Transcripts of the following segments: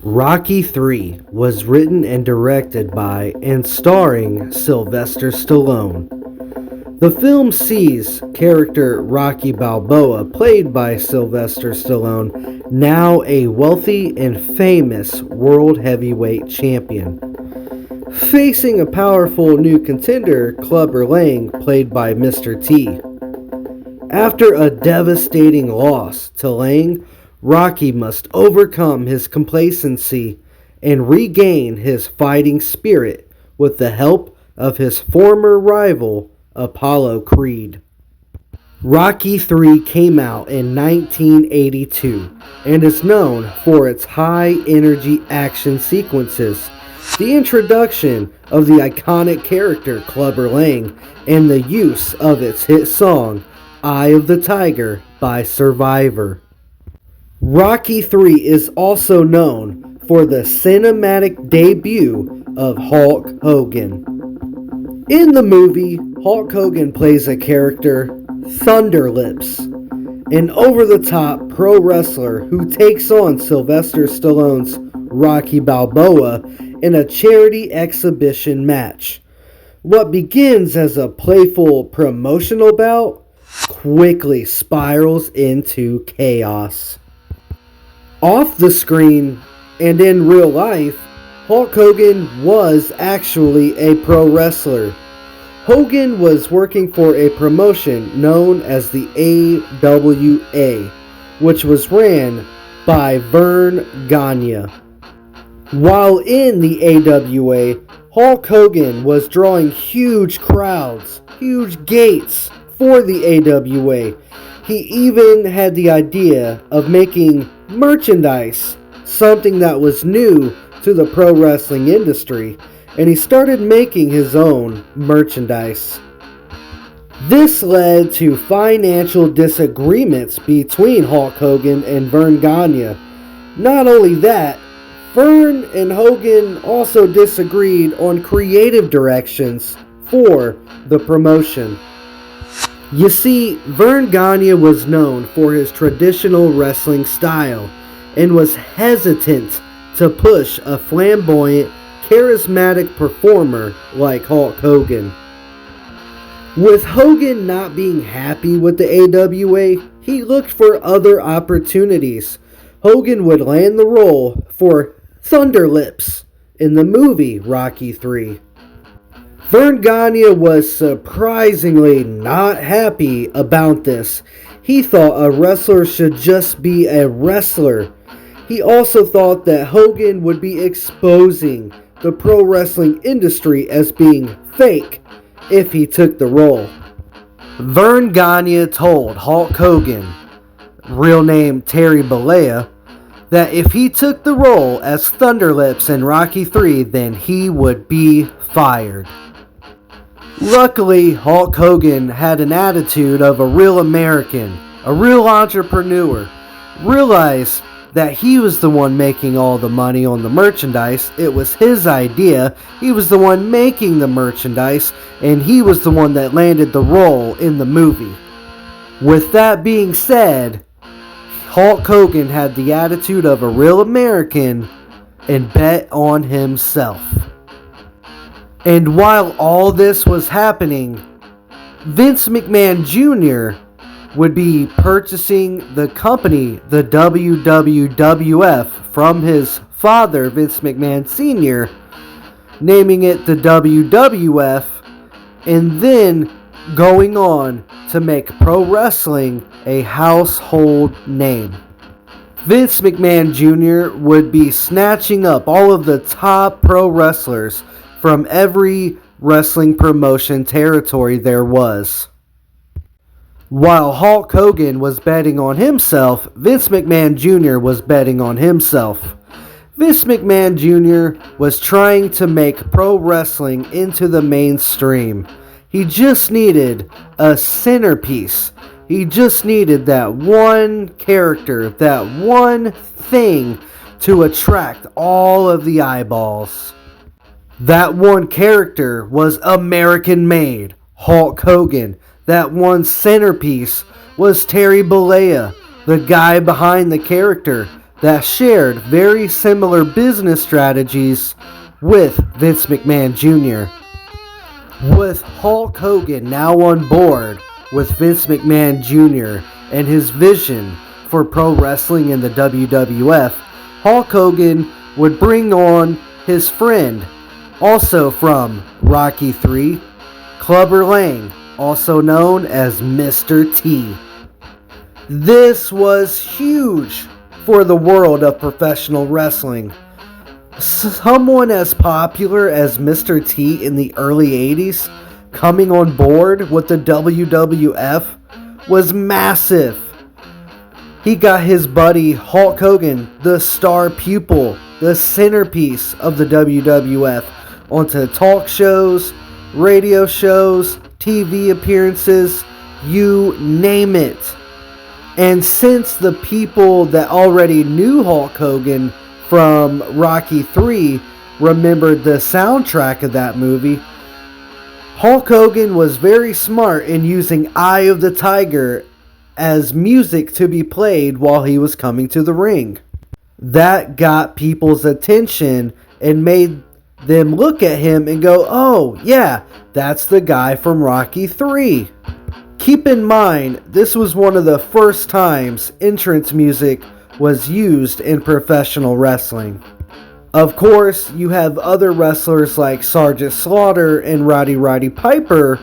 Rocky 3 was written and directed by and starring Sylvester Stallone. The film sees character Rocky Balboa, played by Sylvester Stallone, now a wealthy and famous world heavyweight champion, facing a powerful new contender, Clubber Lang, played by Mr. T. After a devastating loss to Lang, Rocky must overcome his complacency and regain his fighting spirit with the help of his former rival, Apollo Creed. Rocky III came out in 1982 and is known for its high-energy action sequences, the introduction of the iconic character Clubber Lang, and the use of its hit song, Eye of the Tiger by Survivor. Rocky III is also known for the cinematic debut of Hulk Hogan. In the movie, Hulk Hogan plays a character, Thunderlips, an over-the-top pro wrestler who takes on Sylvester Stallone's Rocky Balboa in a charity exhibition match. What begins as a playful promotional bout quickly spirals into chaos. Off the screen and in real life, Hulk Hogan was actually a pro wrestler. Hogan was working for a promotion known as the AWA, which was ran by Verne Gagne. While in the AWA, Hulk Hogan was drawing huge crowds, huge gates for the AWA. He even had the idea of making merchandise, something that was new to the pro wrestling industry, and he started making his own merchandise. This led to financial disagreements between Hulk Hogan and Verne Gagne. Not only that, Verne and Hogan also disagreed on creative directions for the promotion. You see, Verne Gagne was known for his traditional wrestling style and was hesitant to push a flamboyant, charismatic performer like Hulk Hogan. With Hogan not being happy with the AWA, he looked for other opportunities. Hogan would land the role for Thunderlips in the movie Rocky III. Verne Gagne was surprisingly not happy about this. He thought a wrestler should just be a wrestler. He also thought that Hogan would be exposing the pro wrestling industry as being fake if he took the role. Verne Gagne told Hulk Hogan, real name Terry Bollea, that if he took the role as Thunderlips in Rocky III, then he would be fired. Luckily, Hulk Hogan had an attitude of a real American, a real entrepreneur, realized that he was the one making all the money on the merchandise. It was his idea. He was the one making the merchandise, and he was the one that landed the role in the movie. With that being said, Hulk Hogan had the attitude of a real American and bet on himself. And while all this was happening, Vince McMahon Jr. would be purchasing the company, the WWF, from his father, Vince McMahon Sr., naming it the WWF, and then going on to make pro wrestling a household name. Vince McMahon Jr. would be snatching up all of the top pro wrestlers from every wrestling promotion territory there was. While Hulk Hogan was betting on himself, Vince McMahon Jr. was betting on himself. Vince McMahon Jr. was trying to make pro wrestling into the mainstream. He just needed a centerpiece. He just needed that one character, that one thing to attract all of the eyeballs. That one character was American-made, Hulk Hogan. That one centerpiece was Terry Bollea, the guy behind the character, that shared very similar business strategies with Vince McMahon Jr. With Hulk Hogan now on board with Vince McMahon Jr. and his vision for pro wrestling in the WWF, Hulk Hogan would bring on his friend, also from Rocky III, Clubber Lang, also known as Mr. T. This was huge for the world of professional wrestling. Someone as popular as Mr. T in the early 80s coming on board with the WWF was massive. He got his buddy Hulk Hogan, the star pupil, the centerpiece of the WWF, onto talk shows, radio shows, TV appearances, you name it. And since the people that already knew Hulk Hogan from Rocky III remembered the soundtrack of that movie, Hulk Hogan was very smart in using Eye of the Tiger as music to be played while he was coming to the ring. That got people's attention and made them look at him and go, oh yeah, that's the guy from Rocky III. Keep in mind, this was one of the first times entrance music was used in professional wrestling. Of course, you have other wrestlers like Sergeant Slaughter and Roddy Piper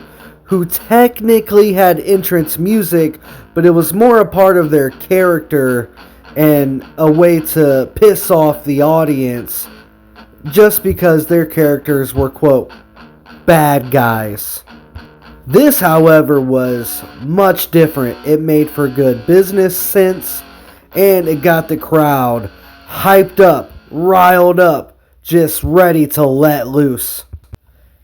who technically had entrance music, but it was more a part of their character and a way to piss off the audience just because their characters were, quote, bad guys. This, however, was much different. It made for good business sense, and it got the crowd hyped up, riled up, just ready to let loose.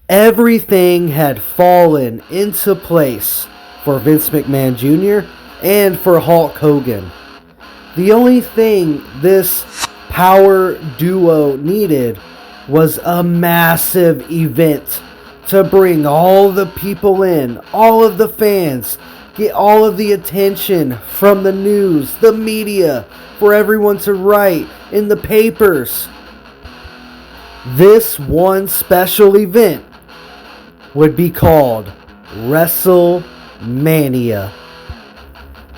Everything had fallen into place for Vince McMahon Jr. and for Hulk Hogan. The only thing this power duo needed was a massive event to bring all the people in, all of the fans, get all of the attention from the news, the media, for everyone to write in the papers. This one special event would be called WrestleMania.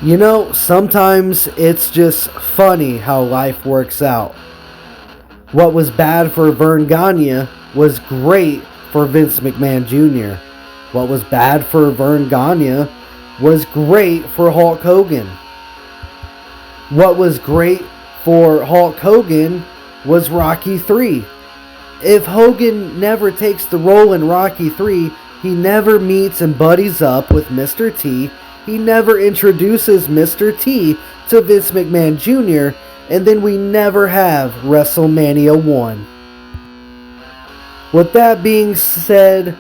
You know, sometimes it's just funny how life works out. What was bad for Verne Gagne was great for Vince McMahon Jr. What was bad for Verne Gagne was great for Hulk Hogan. What was great for Hulk Hogan was Rocky III. If Hogan never takes the role in Rocky III, he never meets and buddies up with Mr. T. He never introduces Mr. T to Vince McMahon Jr., and then we never have WrestleMania 1. With that being said,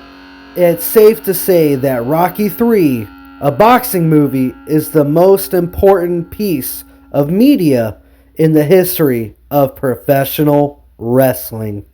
it's safe to say that Rocky III, a boxing movie, is the most important piece of media in the history of professional wrestling.